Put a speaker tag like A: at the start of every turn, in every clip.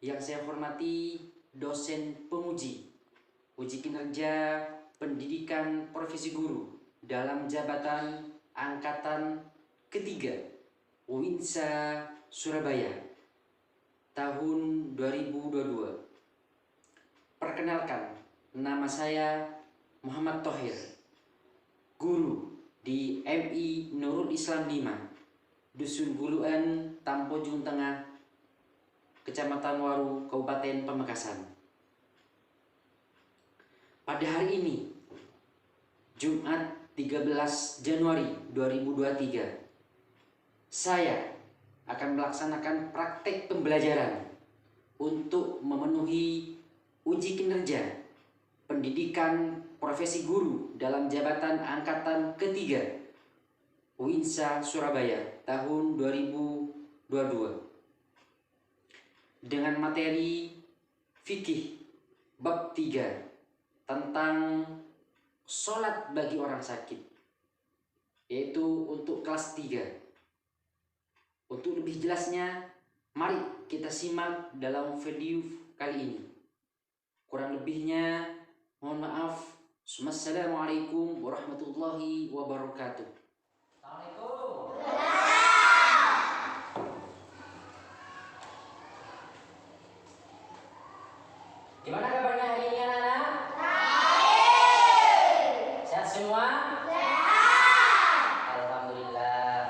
A: Yang saya hormati dosen penguji uji kinerja pendidikan profesi guru dalam jabatan angkatan ketiga UINSA Surabaya tahun 2022. Perkenalkan, nama saya Muhammad Thohir, guru di MI Nurul Islam 5, Dusun Guluan, Tampojung Tengah, Kecamatan Waru, Kabupaten Pamekasan. Pada hari ini, Jumat 13 Januari 2023, saya akan melaksanakan praktek pembelajaran untuk memenuhi uji kinerja pendidikan profesi guru dalam jabatan angkatan ketiga UINSA Surabaya tahun 2022 dengan materi fikih bab 3 tentang sholat bagi orang sakit, yaitu untuk kelas 3. Untuk lebih jelasnya, mari kita simak dalam video kali ini. Kurang lebihnya, mohon maaf. Assalamualaikum warahmatullahi wabarakatuh. Assalamualaikum. Gimana kabarnya hari ini anak-anak? Baik. Sehat semua? Sehat. Alhamdulillah.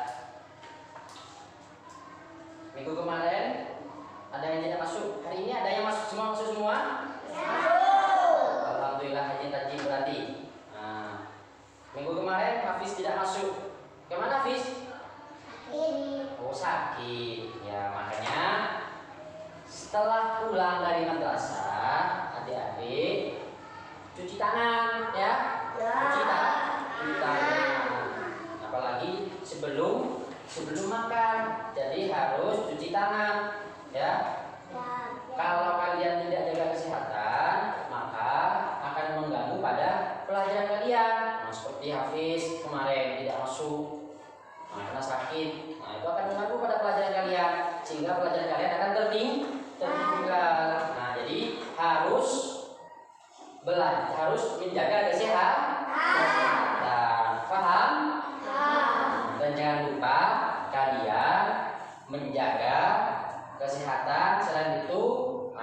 A: Minggu kemarin ada yang tidak masuk. Hari ini ada yang masuk semua? Masuk semua? Masuk. Alhamdulillah, hajin tajib berarti. Nah, minggu kemarin Hafiz tidak masuk. Kemana Hafiz? Sakit. Oh, sakit. Ya, makanya setelah pulang dari madrasah, adik-adik cuci tangan ya. Cuci tangan. Apalagi sebelum makan. Jadi harus cuci tangan ya. Kalau kalian tidak jaga kesehatan, maka akan mengganggu pada pelajaran kalian. Nah, seperti Hafiz kemarin tidak masuk karena sakit. Nah, itu akan mengganggu pada pelajaran kalian, sehingga pelajaran kalian akan tertinggal. Nah, jadi harus menjaga kesehatan. Paham? Dan jangan lupa kalian menjaga kesehatan. Selain itu,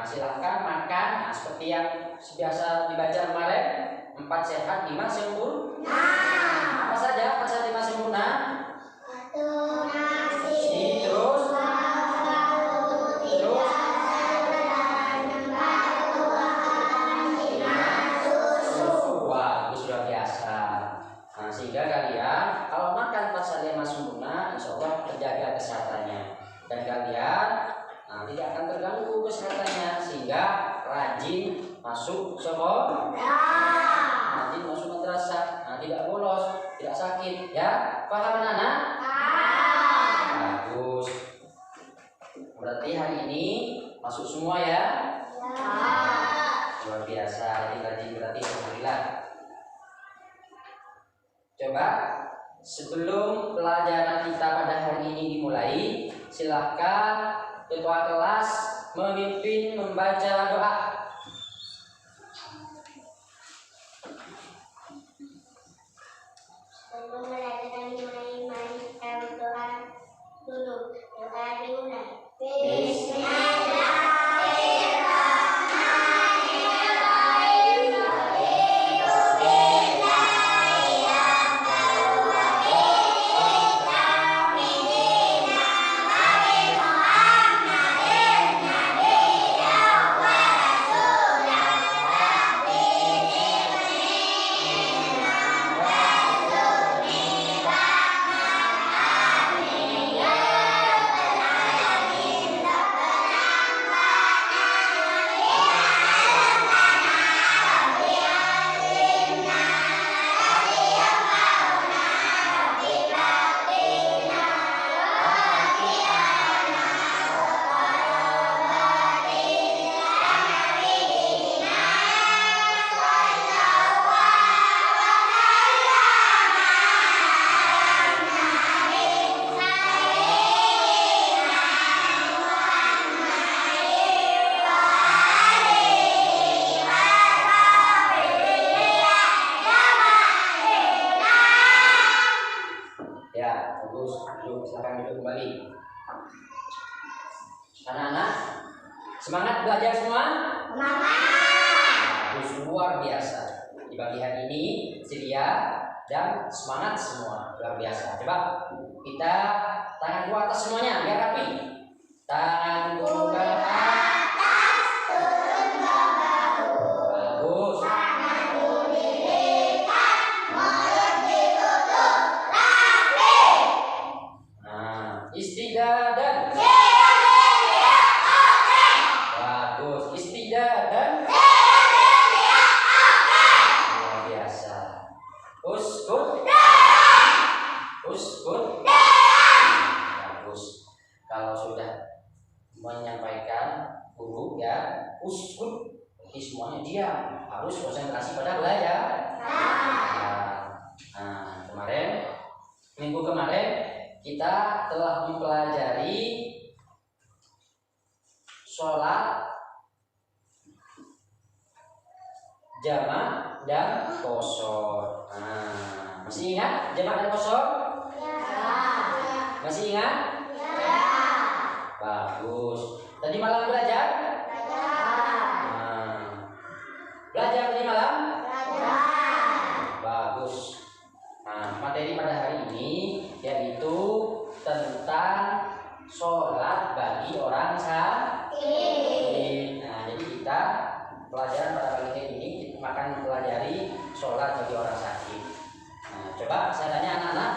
A: silahkan makan. Nah, seperti yang biasa dibaca kemarin, 4 sehat 5 sempurna. Apa saja 4 sehat 5 sempurna? Sehingga kalian kalau makan pas lima sempurna, insya Allah terjaga kesehatannya, dan kalian tidak akan terganggu kesehatannya, sehingga rajin masuk sekolah, rajin masuk madrasah, tidak bolos, tidak sakit ya. Paham anak-anak? Bagus. Berarti hari ini masuk semua ya? Luar biasa, rajin berarti alhamdulillah. Coba sebelum pelajaran kita pada hari ini dimulai, silakan ketua kelas memimpin membaca doa.
B: Sebelum belajar kami mari kita berdoa dulu. Doa dimulai. Bismillah.
A: anak-anak? Semangat belajar semua? Bagus, luar biasa. Di pagi hari ini ceria dan semangat semua, luar biasa. Coba kita tanganku atas semuanya biar rapi. Tanganku ke atas, turun ke bawah. Bagus. Tanganku dilipat, mulut ditutup, rapi. Nah, istidadan. Bagus, istidadan. Luar biasa. Uskut. Uskut. Bagus. Kalau sudah menyampaikan guru ya uskut, berarti semuanya diam, harus konsentrasi pada belajar. Nah, minggu kemarin kita telah mempelajari sholat jamak dan qashar. Nah, masih ingat jamak dan qashar? Masih ingat? Bagus. Tadi malam belajar? Belajar tadi malam? Bagus. Nah, materi pada hari ini yaitu tentang sholat bagi orang sakit. Nah, jadi kita pelajaran pada pagi hari ini kita akan mempelajari sholat bagi orang sakit. Nah, coba saya tanya anak-anak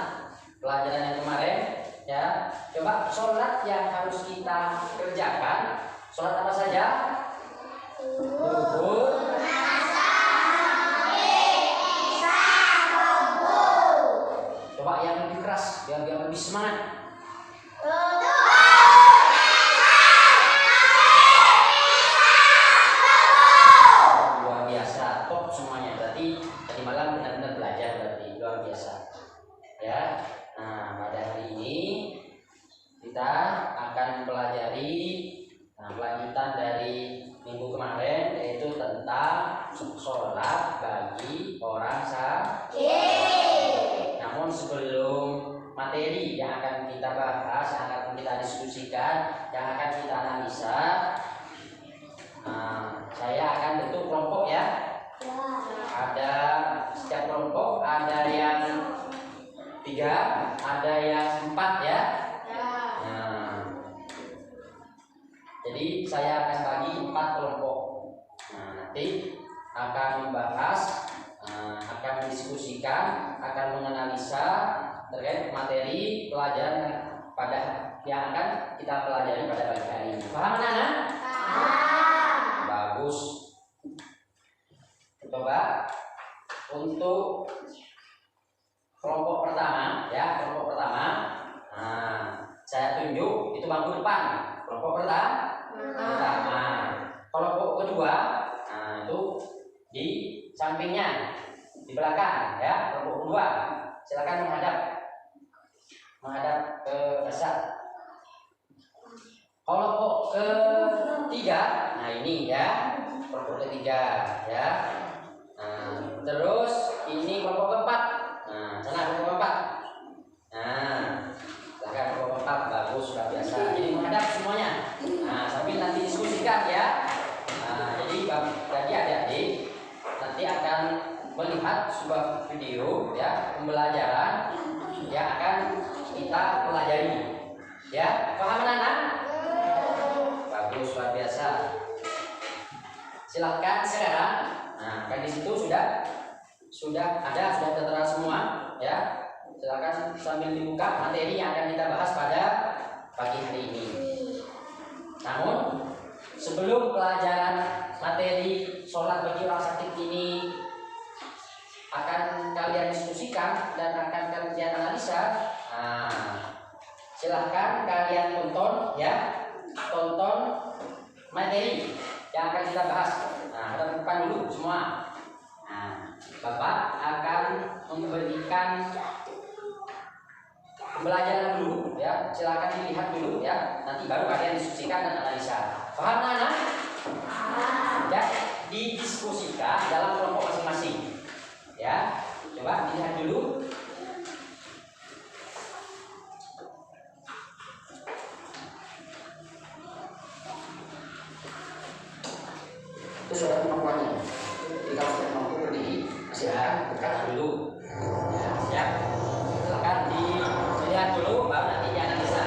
A: pelajaran yang kemarin ya, coba sholat yang harus kita kerjakan, sholat apa saja? Zuhur, coba yang lebih keras biar lebih semangat. Luar biasa, top semuanya. Berarti tadi malam benar-benar belajar, berarti luar biasa ya. Nah, pada hari ini kita akan mempelajari lanjutan dari minggu kemarin, yaitu tentang sholat bagi orang sakit. Namun sebelum materi yang akan kita bahas, yang akan kita diskusikan, yang akan kita analisa, saya akan bentuk kelompok ya. Ada setiap kelompok ada yang 3, ada yang 4 ya. Nah, jadi saya akan bagi 4 kelompok. Nah, nanti akan membahas, akan mendiskusikan, akan menganalisa terkait materi pelajaran yang akan kita pelajari pada pagi hari ini. Paham anak-anak? Bagus. Coba untuk kelompok pertama ya, kelompok pertama. Nah, saya tunjuk itu bangku depan. Kelompok pertama. Kelompok kedua, nah itu di sampingnya, di belakang ya. Kelompok kedua, silakan menghadap ke dasar. Kelompok ketiga, nah ini ya, kelompok ketiga ya. Nah, terus ini kelompok keempat. Nah, sana kelompok keempat. Nah, silakan kelompok keempat, bagus, sudah biasa. Jadi menghadap semuanya. Nah, sambil nanti diskusikan ya. Nah, jadi bagi adik-adik nanti akan melihat sebuah video ya, pembelajaran yang akan kita pelajari. Ya, paham anak-anak? Bagus, luar biasa. Silakan sekarang. Nah, kan di situ sudah tertera semua ya. Silakan sambil dibuka materi yang akan kita bahas pada pagi hari ini. Namun sebelum pelajaran materi sholat bagi orang sakit ini akan kalian diskusikan dan akan kalian analisa, silahkan kalian tonton ya, tonton materi yang akan kita bahas. Nah, hadap depan dulu semua. Nah, Bapak akan memberikan pembelajaran dulu ya, silakan dilihat dulu ya, nanti baru kalian diskusikan dan analisa. Paham anak? Dan didiskusikan dalam kelompok masing-masing ya. Coba dilihat dulu. itu sudah kemampuannya. Jadi kalau sudah mampu berdiri, silakan buka dulu. Ya, siap. Silakan dilihat dulu, baru nanti dianalisa.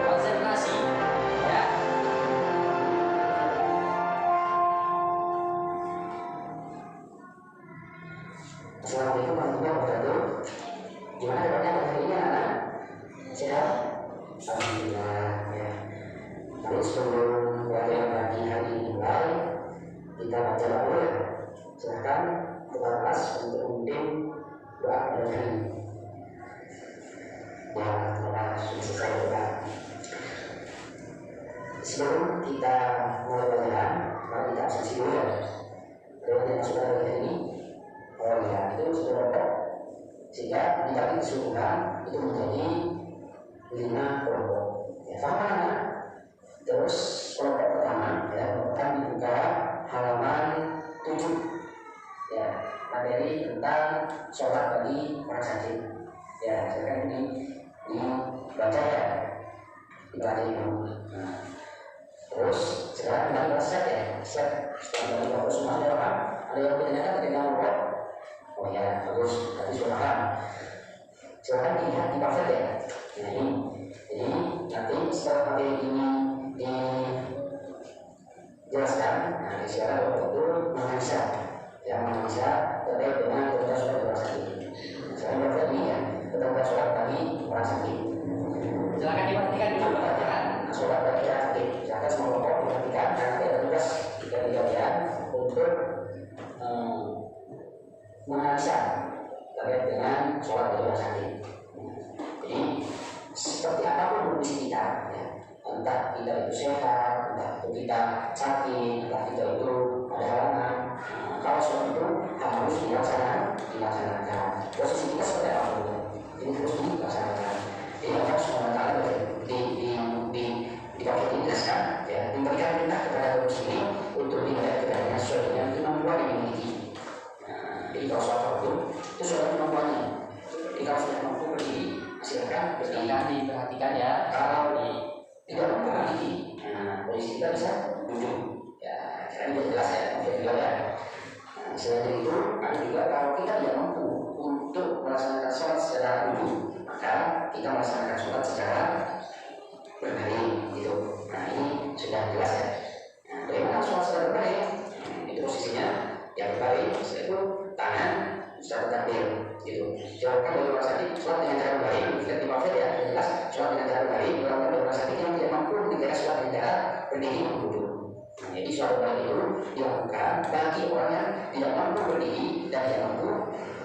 A: Konsentrasi, ya. Assalamualaikum warahmatullahi wabarakatuh. Gimana kabarnya hari ini anak? Sehat? Alhamdulillah ya. Tapi sebelum pelajaran pagi hari ini mulai, kita baca dulu ya. Silahkan ketua kelas untuk memimpin doa pada hari ini. Ya, telah selesai doa. Sebelum kita mulai pelajaran, mari kita absensi dulu ya. Ada yang sudah hari ini. Oh ya, itu sudah dapat. Sehingga dibagi keseluruhan itu menjadi 5 kelompok. Ya, paham kan? Terus kelompok pertama ya, akan dibuka halaman 7. Ya, materi tentang sholat bagi orang sakit. Ya, silakan dibaca ya, dipelajari dulu. Nah, terus sekarang kita bahas set ya, set. Setelah dari bagus semua ada apa? Ada yang ditanyakan tentang kelompok? Oh ya, bagus. Tadi sudah paham. Silakan dilihat di pamflet ya. Nah ini, jadi nanti setelah materi ini dijelaskan, nah sekarang waktu itu menganalisa, ya menganalisa terkait dengan ketentuan sholat orang sakit. Sekarang pamflet ini ya, ketentuan sholat bagi orang sakit. Silakan diperhatikan dulu perhatikan. Nah, sholat bagi orang sakit. Silakan semua kelompok diperhatikan karena ada tugas dari kalian untuk menganalisa terkait dengan sholat bagi orang sakit. Jadi seperti apapun kondisi kita, ya, entah kita itu sehat, entah itu kita sakit, entah kita itu ada halangan, kalau sholat itu harus dilaksanakan. Posisi kita seperti apapun, ini terus dilaksanakan. Jadi Allah SWT di pamflet ini jelaskan, ya, memberikan perintah kepada kaum muslimin untuk dimengerti dengan sesuai dengan kemampuan yang dimiliki. Jadi kalau sholat fardu itu sudah kemampuannya. Jadi kalau sudah mampu berdiri, silakan diperhatikan ya. Kalau tidak mampu berdiri, nah posisi kita bisa duduk. Ya, sekarang sudah jelas ya, juga ya. Nah, selain itu, ada juga kalau kita tidak mampu untuk melaksanakan sholat secara duduk, maka kita melaksanakan sholat secara berbaring gitu. Nah ini sudah jelas ya. Nah, bagaimana sholat secara berbaring? Itu posisinya yang berbaring, setelah itu tangan sudah takbir gitu. Jawabkan dari orang sakit sholat dengan cara berbaring. Kita di pamflet ya, jelas sholat dengan cara berbaring. Jawabkan dari orang sakit yang tidak mampu dikira sholat dengan cara berdiri duduk. Nah, jadi sholat berbaring itu dilakukan bagi orang yang tidak mampu berdiri dan tidak mampu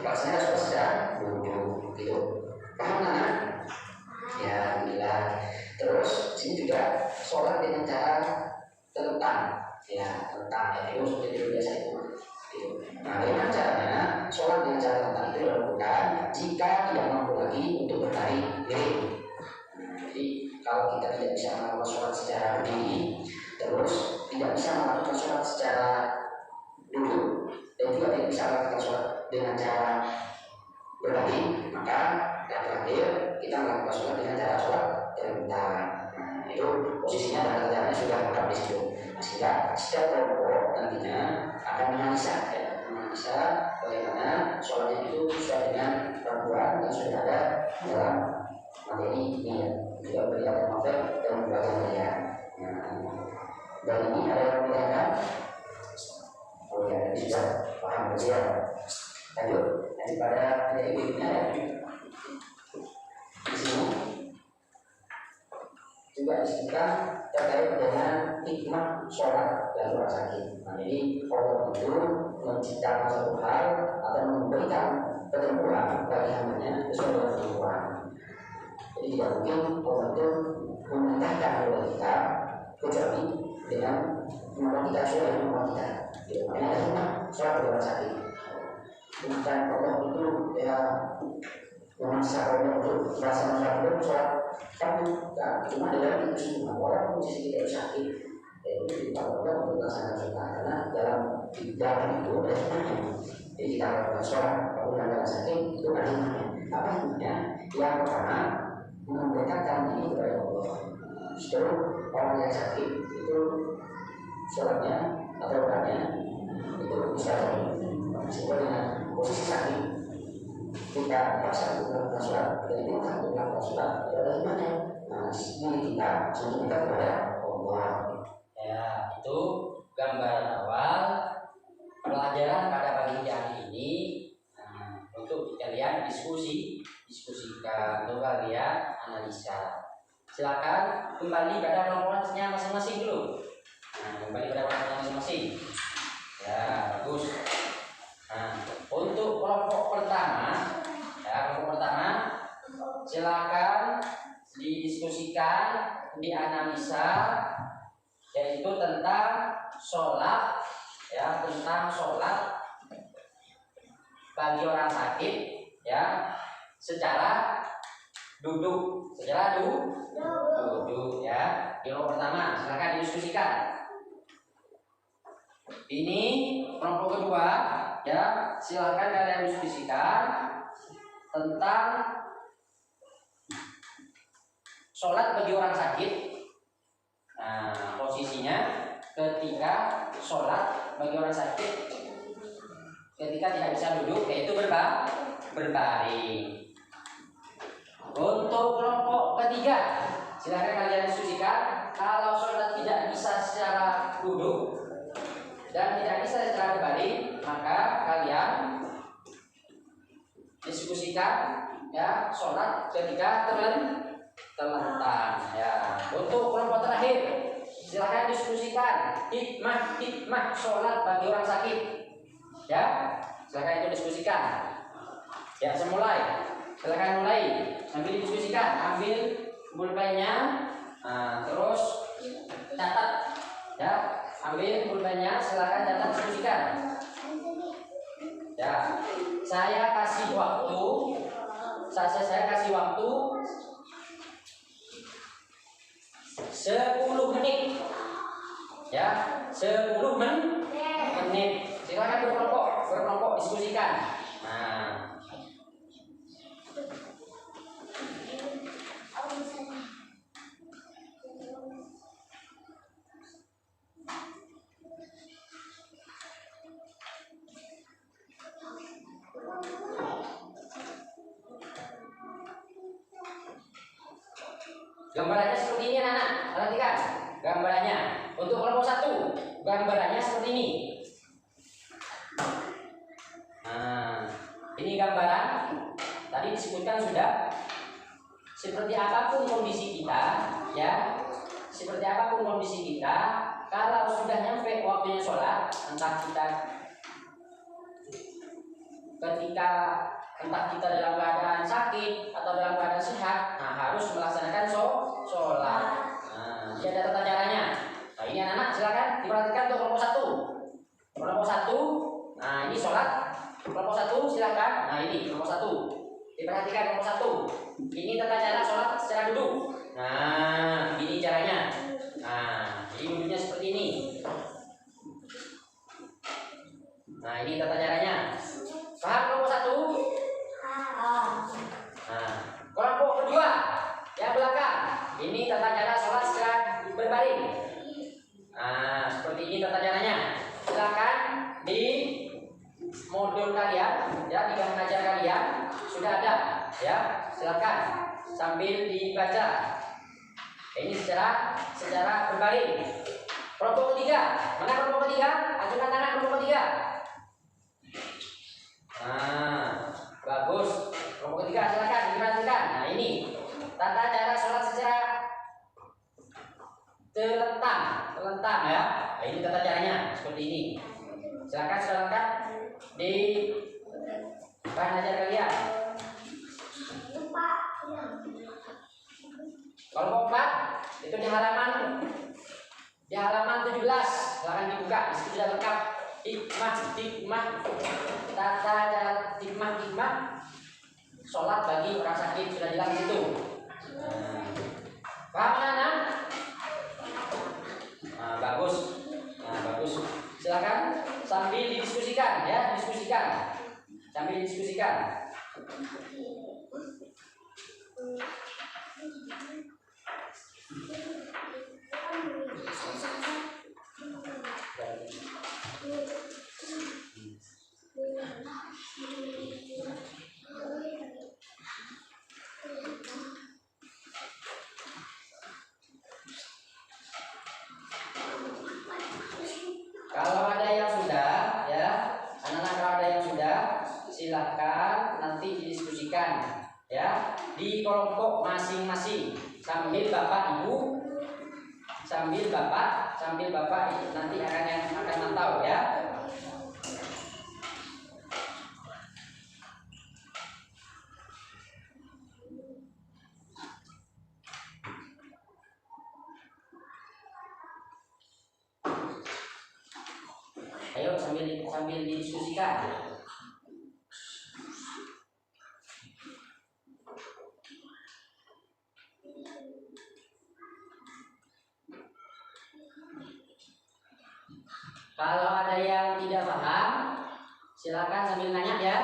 A: melaksanakan sholat secara duduk gitu. Paham kan? Ya, alhamdulillah. Terus sini juga sholat dengan cara telentang, ya telentang ya itu seperti biasa itu. Nah, bagaimana caranya? Sholat dengan cara telentang itu dilakukan jika tidak mampu lagi untuk berbaring miring. Jadi kalau kita tidak bisa melakukan sholat secara berdiri, terus tidak bisa melakukan sholat secara duduk, dan juga tidak bisa melakukan sholat dengan cara berbaring, maka yang terakhir kita melakukan sholat dengan cara sholat telentang. Nah, itu posisinya dan caranya sudah lengkap di situ. Sehingga setiap kelompok nantinya akan menganalisa bagaimana sholatnya itu sesuai dengan peraturan yang sudah ada dalam materi ini ya. Juga berikan pamflet dan pembelajaran kalian. Dan ini ada yang menanyakan. Oh ya, ini sudah paham saja. Lanjut daripada materi berikutnya ya. Di sini juga disebutkan terkait dengan hikmah sholat bagi orang sakit. Nah, jadi Allah itu menciptakan satu hal atau memberikan ketentuan bagi hambanya sesuai dengan ketentuan. Jadi tidak mungkin Allah itu memerintahkan kepada kita kecuali dengan kemampuan kita sesuai dengan kemampuan kita. Jadi makanya ada hikmah sholat bagi orang sakit. Bukan Allah itu ya memaksa orang untuk melaksanakan sholat fardu, cuma dalam itu semua orang posisi kita sakit, itu diperlukan untuk melaksanakan sholat karena dalam itu ada hikmahnya. Jadi kita lakukan sholat kalau dalam sakit itu ada hikmahnya. Apa hikmahnya? Yang pertama memberikan Justru orang yang sakit itu sholatnya atau orangnya itu bisa disebut dengan posisi sakit. Kita pasang dalam sholat, jadi kita dalam sholat ya dari mana? Nah, ini kita kepada Allah. Ya, itu gambaran awal pelajaran pada pagi hari ini. Nah, untuk kalian diskusikan, untuk kalian analisa. Silakan kembali pada kelompoknya masing-masing dulu. Nah, kembali pada kelompoknya masing-masing. Ya, bagus. Nah, untuk kelompok pertama, silakan didiskusikan, dianalisa, yaitu tentang sholat, ya, tentang sholat bagi orang sakit, ya, secara duduk, duduk, ya. Kelompok pertama, silakan didiskusikan. Ini kelompok kedua, ya, silakan kalian diskusikan tentang sholat bagi orang sakit. Nah, posisinya ketika sholat bagi orang sakit, ketika tidak bisa duduk, yaitu berbaring. Untuk kelompok ketiga, silakan kalian diskusikan kalau sholat tidak bisa secara duduk dan tidak bisa secara berbaring, maka kalian diskusikan, ya, sholat ketika terlentang, ya. Untuk kelompok terakhir, silakan diskusikan hikmah sholat bagi orang sakit, ya. Silakan itu diskusikan. Ya, silakan mulai sambil diskusikan, ambil pulpennya, terus catat, ya. Ambil pulpennya, silakan catat, diskusikan. Ya, saya kasih waktu 10 menit, ya, 10 menit. Silakan berkelompok diskusikan. Nah, gambarannya seperti ini, anak-anak. Perhatikan gambarannya. Untuk kelompok 1, gambarannya seperti ini. Nah, ini gambaran. Tadi disebutkan sudah. Seperti apapun kondisi kita, ya. Seperti apapun kondisi kita, kalau sudah nyampe waktunya sholat, entah kita dalam keadaan sakit atau dalam keadaan sehat, nah, harus melaksanakan sholat. Nah, ini ada tata caranya. Nah, ini anak-anak silakan diperhatikan untuk kelompok 1. Kelompok 1, nah ini sholat. Kelompok 1 silakan. Nah, ini kelompok 1. Diperhatikan kelompok 1. Ini tata cara sholat secara duduk. Nah, ini caranya. Nah, jadi duduknya seperti ini. Nah, ini tata caranya. Paham kelompok 1? Nah, kelompok kedua yang belakang, ini tata cara sholat secara berbaring. Nah, seperti ini tata caranya. Silakan di modul kalian, ya, di mengajar kalian sudah ada, ya. Silakan sambil dibaca. Ini secara berbaring. Kelompok ketiga, mana kelompok ketiga? Ajukan tangan kelompok ketiga. Nah, bagus. Kelompok ketiga silakan diperhatikan. Nah, ini tata cara sholat secara terlentang, ya. Nah, ini tata caranya seperti ini. Silakan di bahan ajar kalian. Kelompok 4 itu di halaman 17. Silakan dibuka. Di situ sudah lengkap hikmah, tata cara hikmah sholat bagi orang sakit, sudah jelas di situ. Paham, anak? Nah, bagus. Silakan sambil didiskusikan, ya, sambil didiskusikan. silakan ya di kelompok masing-masing sambil bapak ibu sambil bapak nanti akan mantau ya. Ayo sambil didiskusikan. Kalau ada yang tidak paham, silakan sambil nanya ya.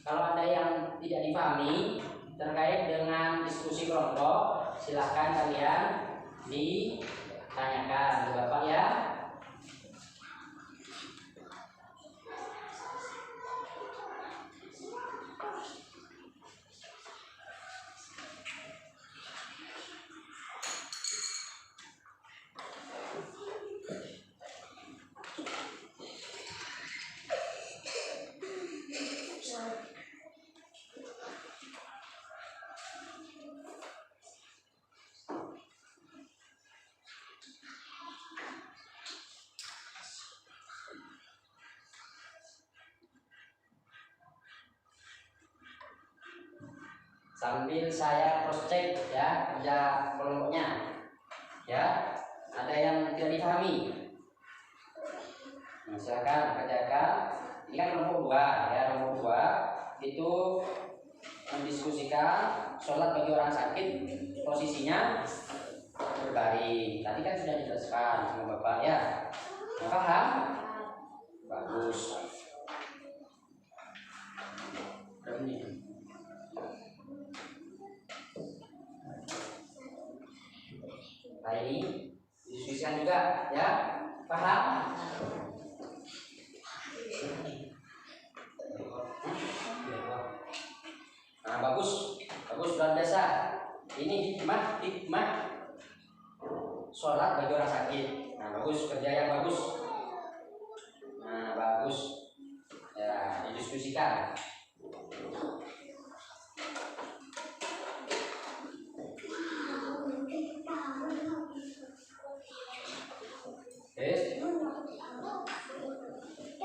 A: Kalau ada yang tidak dipahami terkait dengan diskusi kelompok, silakan kalian ditanyakan ke Bapak ya. Sambil saya cross check ya kerja kelompoknya ya, ada yang tidak dipahami, silakan kerjakan. Ini kan kelompok 2 ya, kelompok 2 itu mendiskusikan sholat bagi orang sakit posisinya berbaring. Tadi kan sudah dijelaskan sama Bapak ya, paham? Bagus. Nah ini didiskusikan juga ya, paham? Nah bagus luar biasa. Ini hikmah sholat bagi orang sakit. Nah bagus, kerja yang bagus. Nah bagus ya, didiskusikan.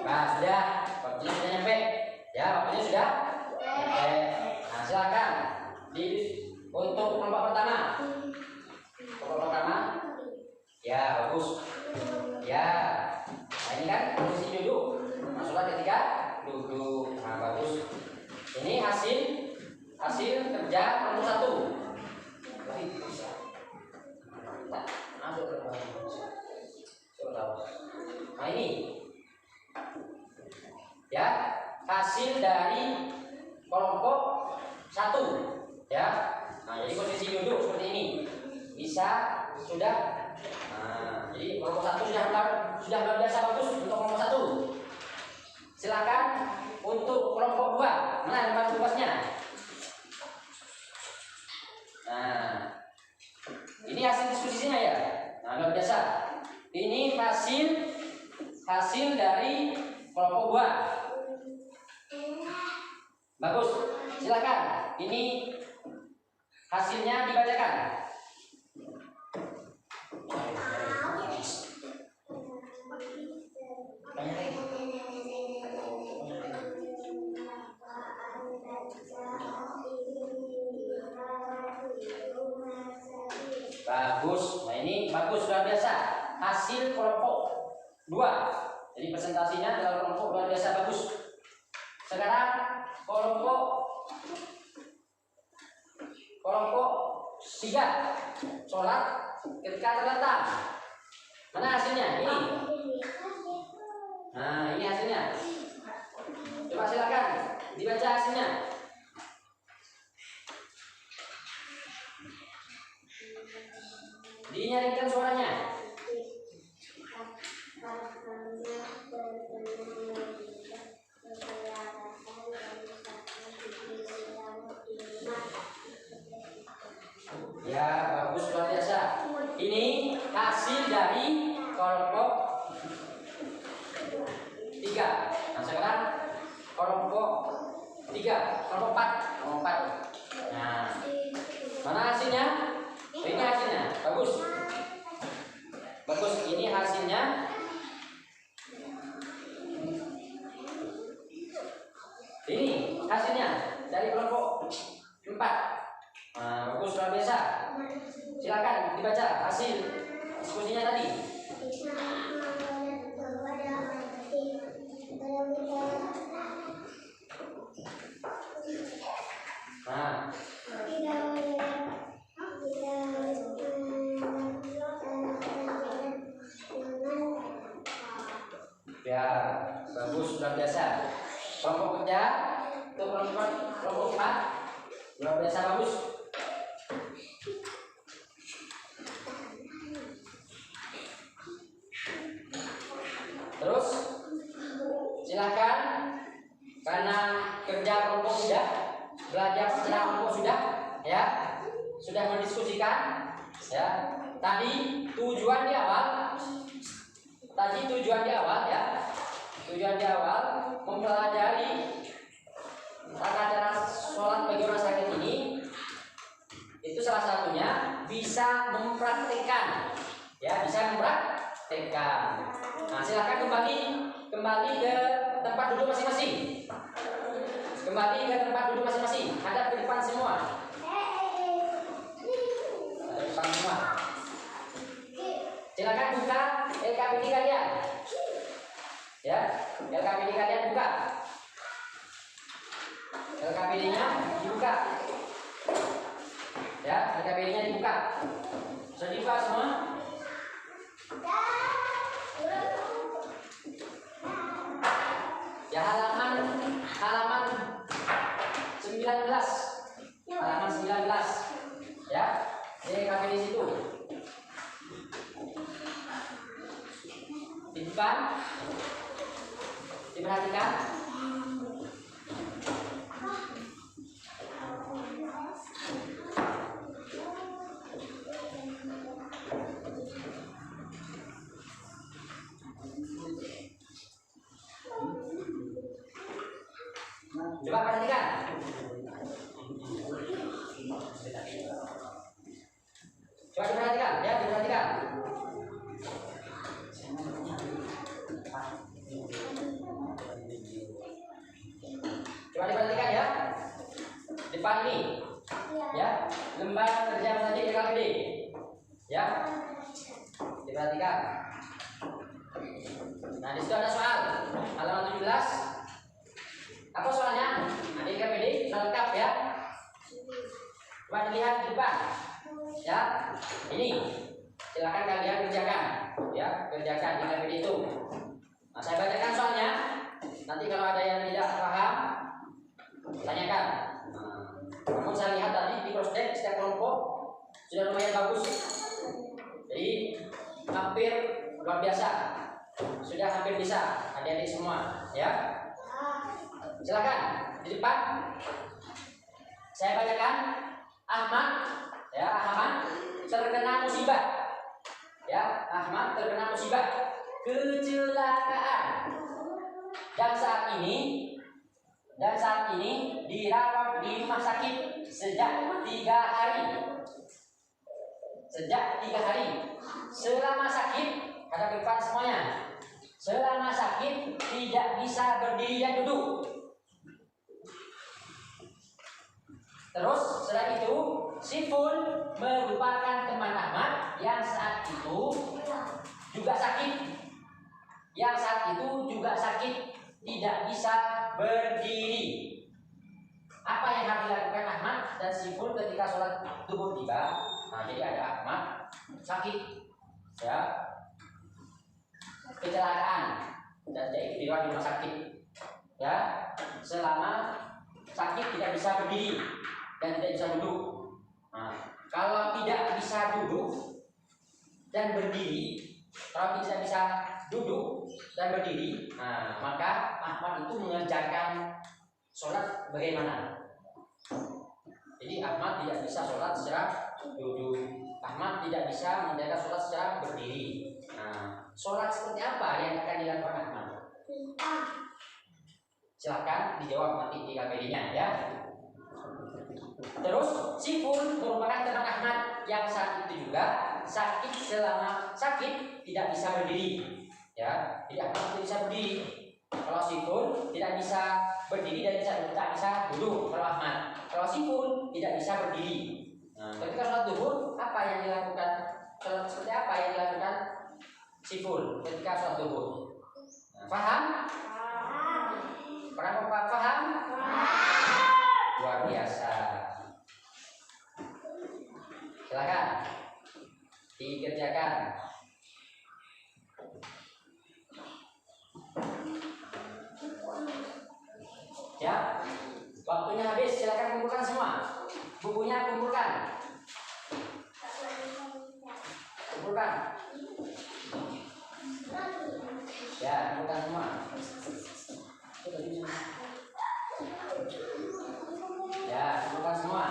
A: Nah sudah, waktunya sudah nyampe ya, waktunya sudah nyampe. Nah silakan untuk kelompok pertama ya, bagus ya. Nah ini kan posisi duduk, maksudnya ketika duduk. Nah bagus, ini hasil kerja kelompok 1. Nah ini ya, hasil dari kelompok 1 ya. Nah jadi posisi duduk seperti ini bisa sudah. Nah jadi kelompok 1 sudah luar biasa bagus untuk kelompok 1. Silakan untuk kelompok 2, mana tempat tugasnya? Nah ini hasil diskusinya ya. Nah luar biasa. Ini hasil dari kelompok 2. Bagus, silakan. Ini hasilnya dibacakan. bagus, luar biasa. Hasil kelompok 2. Jadi presentasinya dalam kelompok luar biasa, bagus. Sekarang kelompok 3. Sholat ketika terlentang. Mana hasilnya? Ini. Nah, ini hasilnya. Coba silakan dibaca hasilnya. Dinyanyikan suaranya. Ya, bagus, luar biasa. Ini hasil dari kelompok 3. Nah, sekarang kelompok 3, kelompok 4. Nah, mana hasilnya? Ini hasilnya, bagus. Bagus, ini hasilnya. Ini hasilnya dari kelompok 4. Nah, bagus, luar biasa. Silakan dibaca hasil diskusinya tadi. Nah, ya, bagus, luar biasa. Kelompok kerja untuk kelompok 4, luar biasa, bagus. Terus silakan, karena kerja kelompok sudah, belajar secara kelompok sudah, ya, sudah mendiskusikan, ya. Tadi tujuan di awal ya, tujuan di awal mempelajari tata cara sholat bagi orang sakit ini, itu salah satunya bisa mempraktikkan, ya, bisa mempraktikkan. Nah, silakan kembali ke tempat duduk masing-masing. Kembali ke tempat duduk masing-masing. Hadap ke depan semua. Hadap ke depan semua. Silakan buka LKPD kalian. Ya, LKPD kalian buka. LKPD-nya dibuka. Ya, LKPD-nya dibuka. Sudah dibuka semua? Ya, halaman 19. Halaman 19. Ya, ini kami di situ. Dibuka. Diperhatikan. Coba perhatikan. Coba diperhatikan, ya, diperhatikan. Coba diperhatikan, ya. Depan ini, ya, lembar kerja mengaji LKPD, ya. Diperhatikan. Nah, di situ ada soal halaman 17. Apa soalnya? Nah, di LKPD lengkap, ya. Coba dilihat di depan, ya. Ini silakan kalian kerjakan, ya, kerjakan di LKPD itu. Nah, saya bacakan soalnya. Nanti kalau ada yang tidak paham, tanyakan. Namun saya lihat tadi di prospek setiap kelompok sudah lumayan bagus. Jadi hampir luar biasa. Sudah hampir bisa adik-adik semua, ya. Silakan di depan. Saya bacakan. Ahmad, ya, Ahmad terkena musibah. Ya, Ahmad terkena musibah kecelakaan. Dan saat ini dirawat di rumah sakit sejak 3 hari. Selama sakit, kata ke depan semuanya. Selama sakit tidak bisa berdiri dan duduk. Terus setelah itu Sifun merupakan teman Ahmad yang saat itu juga sakit. Yang saat itu juga sakit, tidak bisa berdiri. Apa yang harus dilakukan Ahmad dan Sifun ketika sholat duhur tiba? Nah, jadi ada Ahmad sakit, ya, kecelakaan, dan jadi dirawat di rumah sakit, ya, selama sakit tidak bisa berdiri dan tidak bisa duduk. Nah, kalau tidak bisa duduk dan berdiri, kalau tidak bisa duduk dan berdiri, nah, maka Ahmad itu mengerjakan sholat bagaimana? Jadi Ahmad tidak bisa sholat secara duduk, Ahmad tidak bisa mengerjakan sholat secara berdiri. Nah, sholat seperti apa yang akan dilakukan Ahmad? Silahkan dijawab nanti di KBD-nya, ya. Terus Sifun merupakan teman Ahmad yang saat itu juga sakit, selama sakit tidak bisa berdiri, ya. Jadi Ahmad tidak bisa berdiri. Kalau Sifun tidak bisa berdiri dan tidak bisa duduk. Kalau Ahmad, kalau Sifun tidak bisa berdiri. Nah, ketika sholat duhur apa yang dilakukan? Sholat seperti apa yang dilakukan Sifun ketika sholat duhur? Nah, paham? Paham? Luar biasa. Silakan dikerjakan. Ya, waktunya habis. Silakan kumpulkan semua. Bukunya kumpulkan. Kumpulkan. Ya, kumpulkan semua. Ya, kumpulkan semua.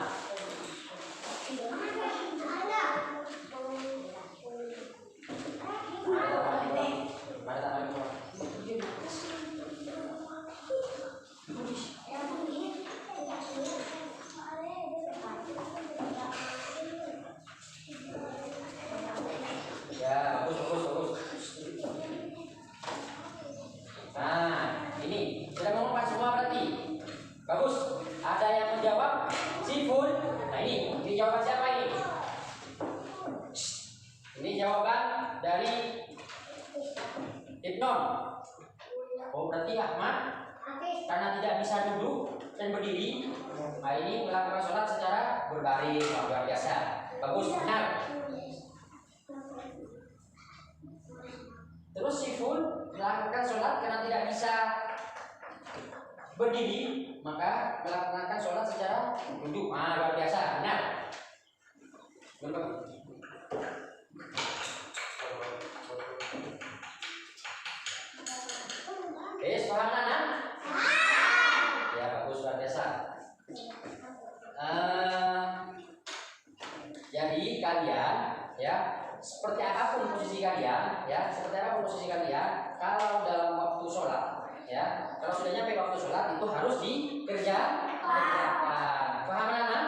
A: Ya, bagus. Nah, ini sudah mengumpulkan semua berarti. Bagus. Ada yang menjawab Sifun. Nah, ini jawaban siapa ini? Ini jawaban dari Ibnon. Oh, berarti Ahmad karena tidak bisa duduk dan berdiri, nah ini melakukan sholat secara berbaring. Luar biasa. Bagus, benar. Terus Sifun melakukan sholat karena tidak bisa berdiri, maka melakukan sholat secara duduk. Ah, luar biasa, benar. Benar. Paham anak? Ya, bagus, luar biasa. Jadi kalian, ya, seperti apapun posisi kalian, kalau dalam waktu sholat, ya, kalau sudah nyampe waktu sholat itu harus dikerjakan. Paham anak?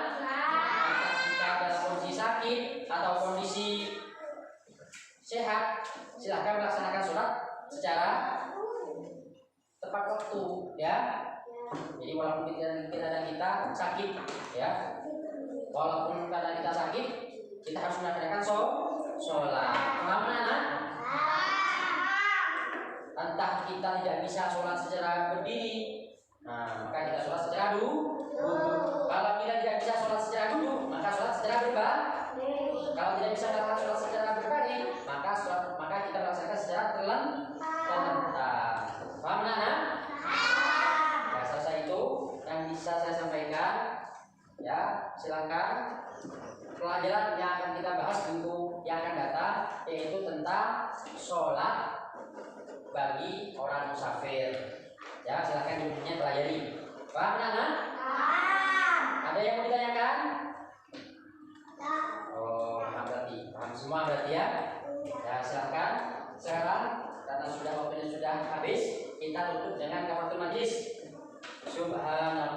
A: Jika dalam kondisi sakit atau kondisi sehat, silahkan melaksanakan sholat secara tepat waktu, ya. Jadi walaupun kita sakit, ya, walaupun karena kita sakit, kita harus melaksanakan sholat. Paham anak? Entah kita tidak bisa sholat secara berdiri, nah maka kita sholat secara duduk. Kalau kita tidak bisa sholat secara duduk, maka sholat secara berbaring. Kalau tidak bisa melakukan sholat secara berbaring, maka kita melaksanakan secara terlentang. Paham anak? Ya, selesai itu yang bisa saya sampaikan. Ya, silakan. Pelajaran yang akan kita bahas minggu yang akan datang yaitu tentang sholat bagi orang musafir. Ya, silakan bukunya pelajari. Paham anak? Ada yang mau ditanyakan? Oh, paham semua berarti ya. Ya, silakan. Sekarang karena waktunya sudah habis, kita tutup dengan kafaratul majlis. Subhanallah.